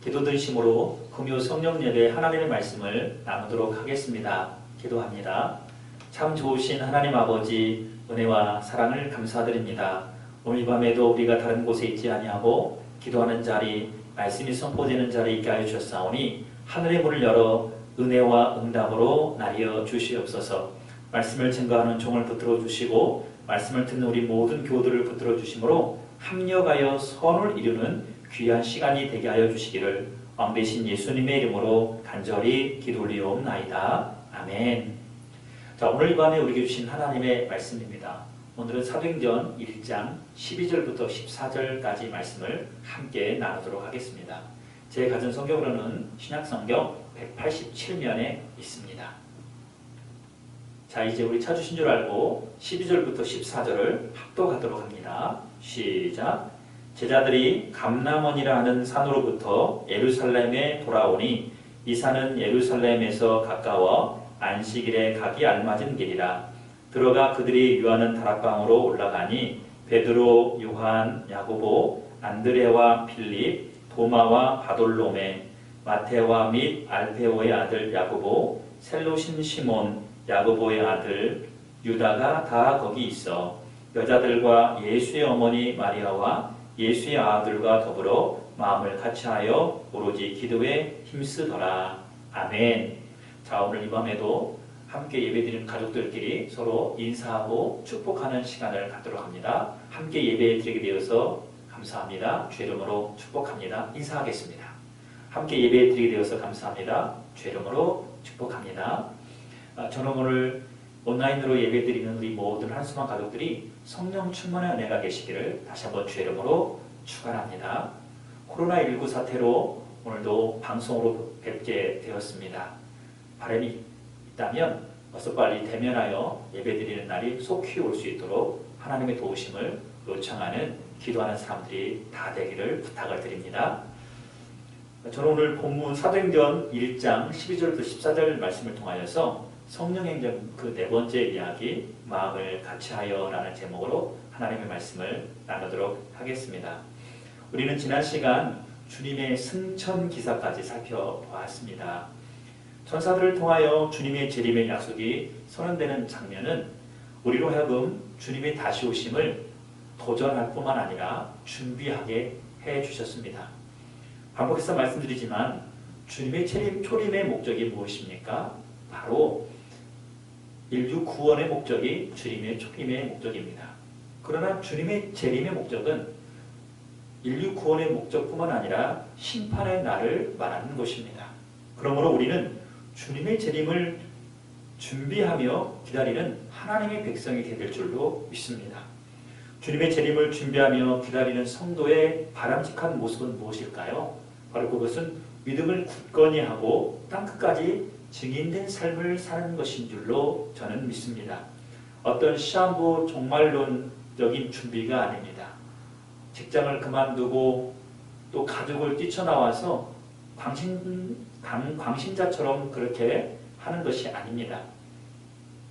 기도 드리심으로 금요 성령 예배 하나님의 말씀을 나누도록 하겠습니다. 기도합니다. 참 좋으신 하나님 아버지, 은혜와 사랑을 감사드립니다. 오늘 이 밤에도 우리가 다른 곳에 있지 아니하고 기도하는 자리, 말씀이 선포되는 자리에 있게 하여 주셨사오니 하늘의 문을 열어 은혜와 응답으로 나뉘어 주시옵소서. 말씀을 증거하는 종을 붙들어 주시고 말씀을 듣는 우리 모든 교우들을 붙들어 주심으로 합력하여 선을 이루는 귀한 시간이 되게 하여 주시기를 왕 대신 예수님의 이름으로 간절히 기도 올리옵나이다. 아멘. 자, 오늘 이 밤에 우리에게 주신 하나님의 말씀입니다. 오늘은 사도행전 1장 12절부터 14절까지 말씀을 함께 나누도록 하겠습니다. 제 가진 성경으로는 신약성경 187면에 있습니다. 자, 이제 우리 찾으신 줄 알고 12절부터 14절을 합독하도록 합니다. 시작. 제자들이 감람원이라 하는 산으로부터 예루살렘에 돌아오니 이 산은 예루살렘에서 가까워 안식일에 가기 알맞은 길이라. 들어가 그들이 유하는 다락방으로 올라가니 베드로, 요한, 야고보, 안드레와 필립, 도마와 바돌로메, 마테와 및 알페오의 아들 야고보, 셀로신 시몬, 야고보의 아들 유다가 다 거기 있어 여자들과 예수의 어머니 마리아와 예수의 아들과 더불어 마음을 같이하여 오로지 기도에 힘쓰더라. 아멘. 자, 오늘 이 밤에도 함께 예배드리는 가족들끼리 서로 인사하고 축복하는 시간을 갖도록 합니다. 함께 예배드리게 되어서 감사합니다. 주 이름으로 축복합니다. 인사하겠습니다. 함께 예배드리게 되어서 감사합니다. 주 이름으로 축복합니다. 저는 오늘 온라인으로 예배드리는 우리 모든 한수만 가족들이 성령 충만의 은혜가 계시기를 다시 한번 주 이름으로 축원합니다. 코로나19 사태로 오늘도 방송으로 뵙게 되었습니다. 바람이 있다면 어서 빨리 대면하여 예배드리는 날이 속히 올 수 있도록 하나님의 도우심을 요청하는 기도하는 사람들이 다 되기를 부탁을 드립니다. 저는 오늘 본문 사도행전 1장 12절부터 14절 말씀을 통하여서 성령행전 그 네 번째 이야기 마음을 같이하여 라는 제목으로 하나님의 말씀을 나누도록 하겠습니다. 우리는 지난 시간 주님의 승천 기사까지 살펴보았습니다. 천사들을 통하여 주님의 재림의 약속이 선언되는 장면은 우리로 하여금 주님의 다시 오심을 도전할 뿐만 아니라 준비하게 해주셨습니다. 반복해서 말씀드리지만 주님의 초림의 목적이 무엇입니까? 바로 인류 구원의 목적이 주님의 초림의 목적입니다. 그러나 주님의 재림의 목적은 인류 구원의 목적뿐만 아니라 심판의 날을 말하는 것입니다. 그러므로 우리는 주님의 재림을 준비하며 기다리는 하나님의 백성이 될 줄로 믿습니다. 주님의 재림을 준비하며 기다리는 성도의 바람직한 모습은 무엇일까요? 바로 그것은 믿음을 굳건히 하고 땅끝까지 증인된 삶을 사는 것인 줄로 저는 믿습니다. 어떤 시한부 종말론적인 준비가 아닙니다. 직장을 그만두고 또 가족을 뛰쳐나와서 광신자처럼 그렇게 하는 것이 아닙니다.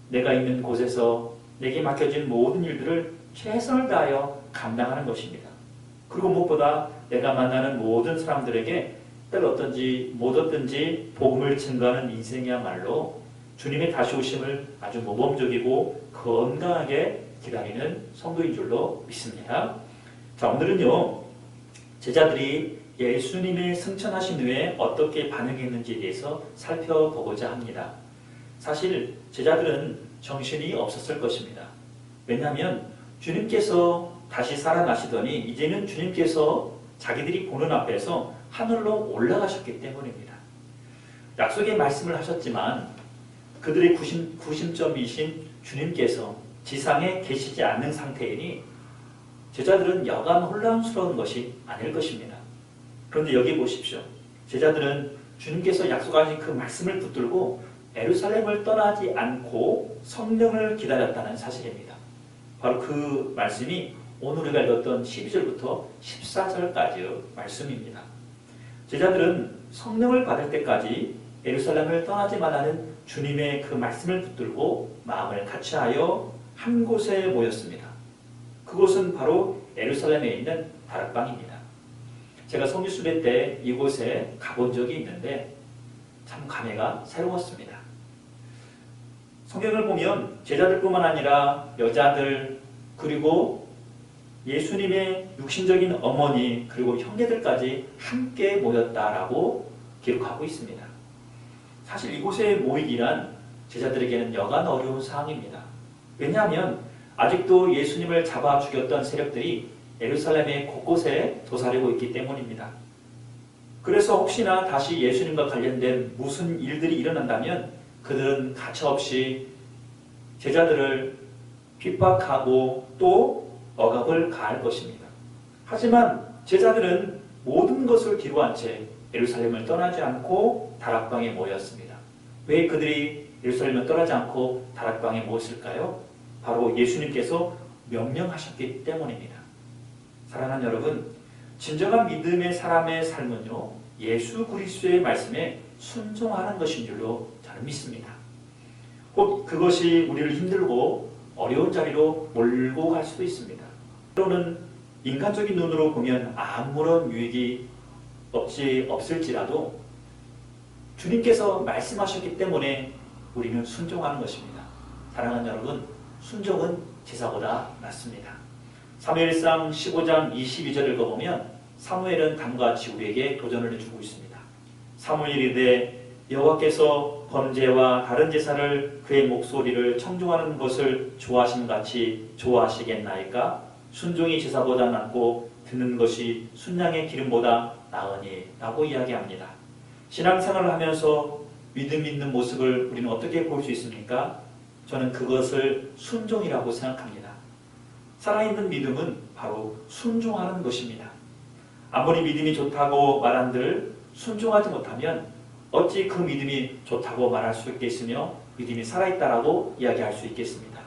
내가 있는 곳에서 내게 맡겨진 모든 일들을 최선을 다하여 감당하는 것입니다. 그리고 무엇보다 내가 만나는 모든 사람들에게 때 어떤지 못 어떤지 복음을 증거하는 인생이야말로 주님의 다시 오심을 아주 모범적이고 건강하게 기다리는 성도인 줄로 믿습니다. 자, 오늘은요 제자들이 예수님의 승천하신 후에 어떻게 반응했는지에 대해서 살펴보고자 합니다. 사실 제자들은 정신이 없었을 것입니다. 왜냐하면 주님께서 다시 살아나시더니 이제는 주님께서 자기들이 보는 앞에서 하늘로 올라가셨기 때문입니다. 약속의 말씀을 하셨지만 그들의 구심점이신 주님께서 지상에 계시지 않는 상태이니 제자들은 여간 혼란스러운 것이 아닐 것입니다. 그런데 여기 보십시오. 제자들은 주님께서 약속하신 그 말씀을 붙들고 예루살렘을 떠나지 않고 성령을 기다렸다는 사실입니다. 바로 그 말씀이 오늘 우리가 읽었던 12절부터 14절까지의 말씀입니다. 제자들은 성령을 받을 때까지 예루살렘을 떠나지 말라는 주님의 그 말씀을 붙들고 마음을 같이하여 한 곳에 모였습니다. 그곳은 바로 예루살렘에 있는 다락방입니다. 제가 성지순례 때 이곳에 가본 적이 있는데 참 감회가 새로웠습니다. 성경을 보면 제자들뿐만 아니라 여자들 그리고 예수님의 육신적인 어머니 그리고 형제들까지 함께 모였다라고 기록하고 있습니다. 사실 이곳에 모이기란 제자들에게는 여간 어려운 상황입니다. 왜냐하면 아직도 예수님을 잡아 죽였던 세력들이 예루살렘의 곳곳에 도사리고 있기 때문입니다. 그래서 혹시나 다시 예수님과 관련된 무슨 일들이 일어난다면 그들은 가차없이 제자들을 핍박하고 또 억압을 가할 것입니다. 하지만 제자들은 모든 것을 뒤로 한 채 예루살렘을 떠나지 않고 다락방에 모였습니다. 왜 그들이 예루살렘을 떠나지 않고 다락방에 모였을까요? 바로 예수님께서 명령하셨기 때문입니다. 사랑하는 여러분, 진정한 믿음의 사람의 삶은요, 예수 그리스도의 말씀에 순종하는 것인 줄로 저는 믿습니다. 혹 그것이 우리를 힘들고 어려운 자리로 몰고 갈 수도 있습니다. 때로는 인간적인 눈으로 보면 아무런 유익이 없을지라도 주님께서 말씀하셨기 때문에 우리는 순종하는 것입니다. 사랑하는 여러분, 순종은 제사보다 낫습니다. 사무엘상 15장 22절을 읽어보면 사무엘은 다음과 같이 우리에게 도전을 해주고 있습니다. 사무엘이 이르되 여호와께서 번제와 다른 제사를 그의 목소리를 청종하는 것을 좋아하시는 같이 좋아하시겠나이까? 순종이 제사보다 낫고 듣는 것이 순양의 기름보다 나으니 라고 이야기합니다. 신앙생활을 하면서 믿음 있는 모습을 우리는 어떻게 볼 수 있습니까? 저는 그것을 순종이라고 생각합니다. 살아있는 믿음은 바로 순종하는 것입니다. 아무리 믿음이 좋다고 말한들 순종하지 못하면 어찌 그 믿음이 좋다고 말할 수 있겠으며 믿음이 살아있다라고 이야기할 수 있겠습니까?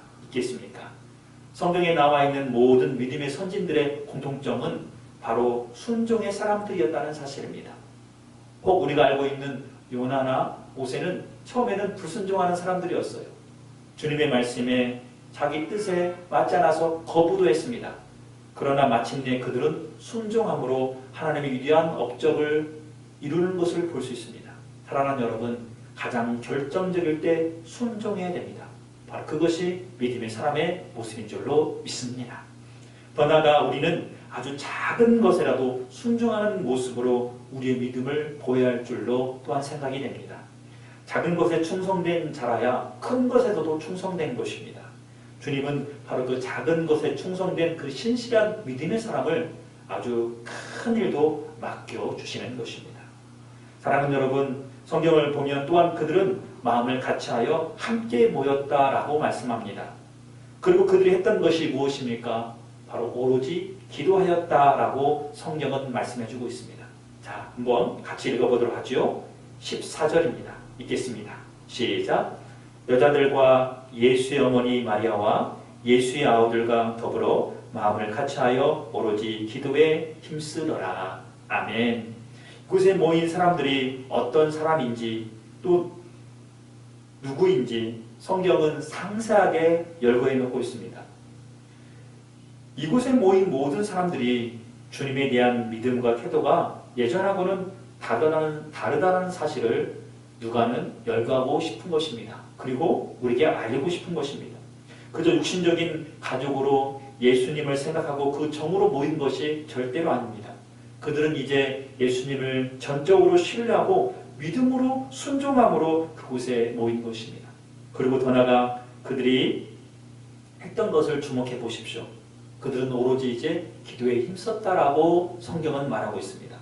성경에 나와 있는 모든 믿음의 선진들의 공통점은 바로 순종의 사람들이었다는 사실입니다. 혹 우리가 알고 있는 요나나 모세는 처음에는 불순종하는 사람들이었어요. 주님의 말씀에 자기 뜻에 맞지 않아서 거부도 했습니다. 그러나 마침내 그들은 순종함으로 하나님의 위대한 업적을 이루는 것을 볼 수 있습니다. 사랑하는 여러분, 가장 결정적일 때 순종해야 됩니다. 바로 그것이 믿음의 사람의 모습인 줄로 믿습니다. 더 나아가 우리는 아주 작은 것이라도 순종하는 모습으로 우리의 믿음을 보여야 할 줄로 또한 생각이 됩니다. 작은 것에 충성된 자라야 큰 것에서도 충성된 것입니다. 주님은 바로 그 작은 것에 충성된 그 신실한 믿음의 사람을 아주 큰 일도 맡겨주시는 것입니다. 사랑하는 여러분, 성경을 보면 또한 그들은 마음을 같이하여 함께 모였다라고 말씀합니다. 그리고 그들이 했던 것이 무엇입니까? 바로 오로지 기도하였다라고 성경은 말씀해주고 있습니다. 자, 한번 같이 읽어보도록 하죠. 14절입니다. 읽겠습니다. 시작. 여자들과 예수의 어머니 마리아와 예수의 아우들과 더불어 마음을 같이하여 오로지 기도에 힘쓰더라. 아멘. 그곳에 모인 사람들이 어떤 사람인지 또 누구인지 성경은 상세하게 열거해 놓고 있습니다. 이곳에 모인 모든 사람들이 주님에 대한 믿음과 태도가 예전하고는 다르다는 사실을 누가는 열거하고 싶은 것입니다. 그리고 우리에게 알리고 싶은 것입니다. 그저 육신적인 가족으로 예수님을 생각하고 그 정으로 모인 것이 절대로 아닙니다. 그들은 이제 예수님을 전적으로 신뢰하고 믿음으로 순종함으로 그곳에 모인 것입니다. 그리고 더 나아가 그들이 했던 것을 주목해 보십시오. 그들은 오로지 이제 기도에 힘썼다라고 성경은 말하고 있습니다.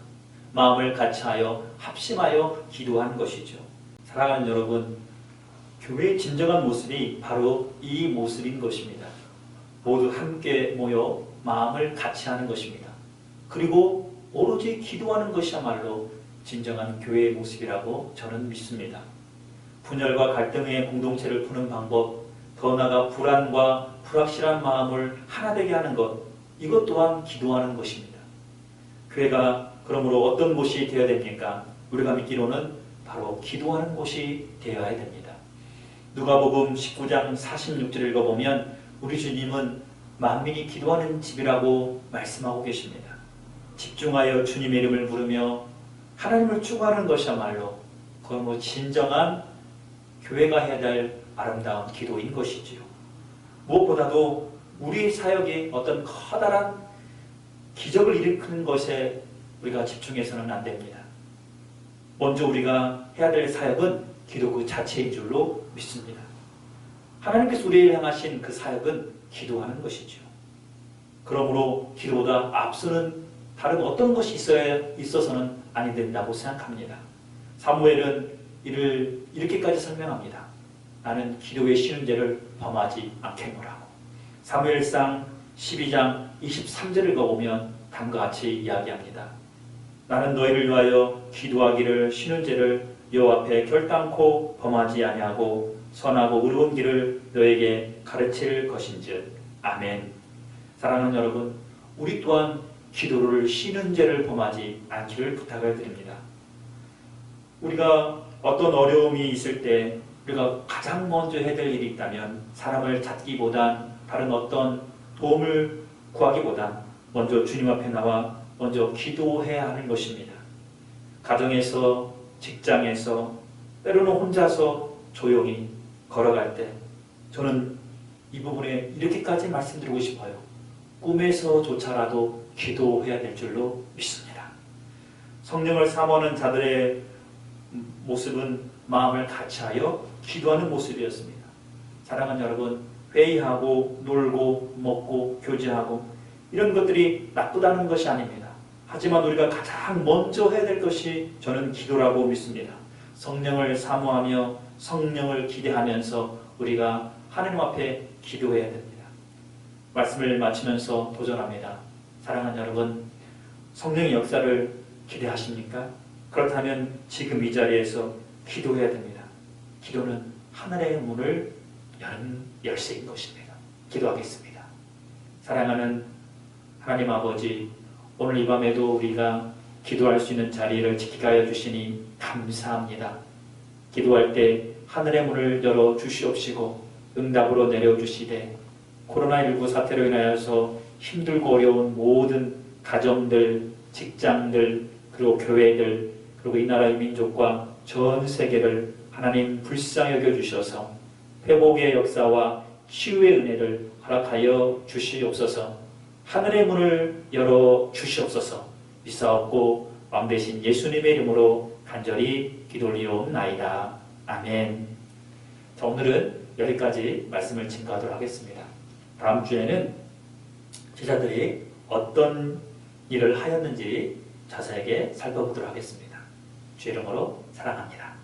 마음을 같이하여 합심하여 기도하는 것이죠. 사랑하는 여러분, 교회의 진정한 모습이 바로 이 모습인 것입니다. 모두 함께 모여 마음을 같이하는 것입니다. 그리고 오로지 기도하는 것이야말로 진정한 교회의 모습이라고 저는 믿습니다. 분열과 갈등의 공동체를 푸는 방법, 더 나아가 불안과 불확실한 마음을 하나 되게 하는 것, 이것 또한 기도하는 것입니다. 교회가 그러므로 어떤 곳이 되어야 됩니까? 우리가 믿기로는 바로 기도하는 곳이 되어야 됩니다. 누가복음 19장 46절을 읽어보면 우리 주님은 만민이 기도하는 집이라고 말씀하고 계십니다. 집중하여 주님의 이름을 부르며 하나님을 추구하는 것이야말로 그건 진정한 교회가 해야 될 아름다운 기도인 것이지요. 무엇보다도 우리 사역이 어떤 커다란 기적을 일으키는 것에 우리가 집중해서는 안 됩니다. 먼저 우리가 해야 될 사역은 기도 그 자체인 줄로 믿습니다. 하나님께서 우리를 향하신 그 사역은 기도하는 것이죠. 그러므로 기도보다 앞서는 다른 어떤 것이 있어서는 아니 된다고 생각합니다. 사무엘은 이를 이렇게까지 설명합니다. 나는 기도의 쉬는 죄를 범하지 않겠노라고. 사무엘상 12장 23절을 보면 다음과 같이 이야기합니다. 나는 너희를 위하여 기도하기를 쉬는 죄를 여호와 앞에 결단코 범하지 아니하고 선하고 의로운 길을 너에게 가르칠 것인즉. 아멘. 사랑하는 여러분, 우리 또한 기도를 쉬는 죄를 범하지 않기를 부탁을 드립니다. 우리가 어떤 어려움이 있을 때 우리가 가장 먼저 해야 될 일이 있다면 사람을 찾기보단 다른 어떤 도움을 구하기보단 먼저 주님 앞에 나와 먼저 기도해야 하는 것입니다. 가정에서, 직장에서, 때로는 혼자서 조용히 걸어갈 때 저는 이 부분에 이렇게까지 말씀드리고 싶어요. 꿈에서조차라도 기도해야 될 줄로 믿습니다. 성령을 사모하는 자들의 모습은 마음을 같이하여 기도하는 모습이었습니다. 사랑하는 여러분, 회의하고 놀고 먹고 교제하고 이런 것들이 나쁘다는 것이 아닙니다. 하지만 우리가 가장 먼저 해야 될 것이 저는 기도라고 믿습니다. 성령을 사모하며 성령을 기대하면서 우리가 하나님 앞에 기도해야 됩니다. 말씀을 마치면서 도전합니다. 사랑하는 여러분, 성령의 역사를 기대하십니까? 그렇다면 지금 이 자리에서 기도해야 됩니다. 기도는 하늘의 문을 여는 열쇠인 것입니다. 기도하겠습니다. 사랑하는 하나님 아버지, 오늘 이 밤에도 우리가 기도할 수 있는 자리를 지키게 하여 주시니 감사합니다. 기도할 때 하늘의 문을 열어 주시옵시고 응답으로 내려주시되 코로나19 사태로 인하여서 힘들고 어려운 모든 가정들, 직장들, 그리고 교회들, 그리고 이 나라의 민족과 전 세계를 하나님 불쌍히 여겨주셔서 회복의 역사와 치유의 은혜를 허락하여 주시옵소서. 하늘의 문을 열어 주시옵소서. 믿사옵고 왕되신 예수님의 이름으로 간절히 기도 올리옵나이다. 아멘. 자, 오늘은 여기까지 말씀을 증거하도록 하겠습니다. 다음 주에는 제자들이 어떤 일을 하였는지 자세하게 살펴보도록 하겠습니다. 주의 이름으로 사랑합니다.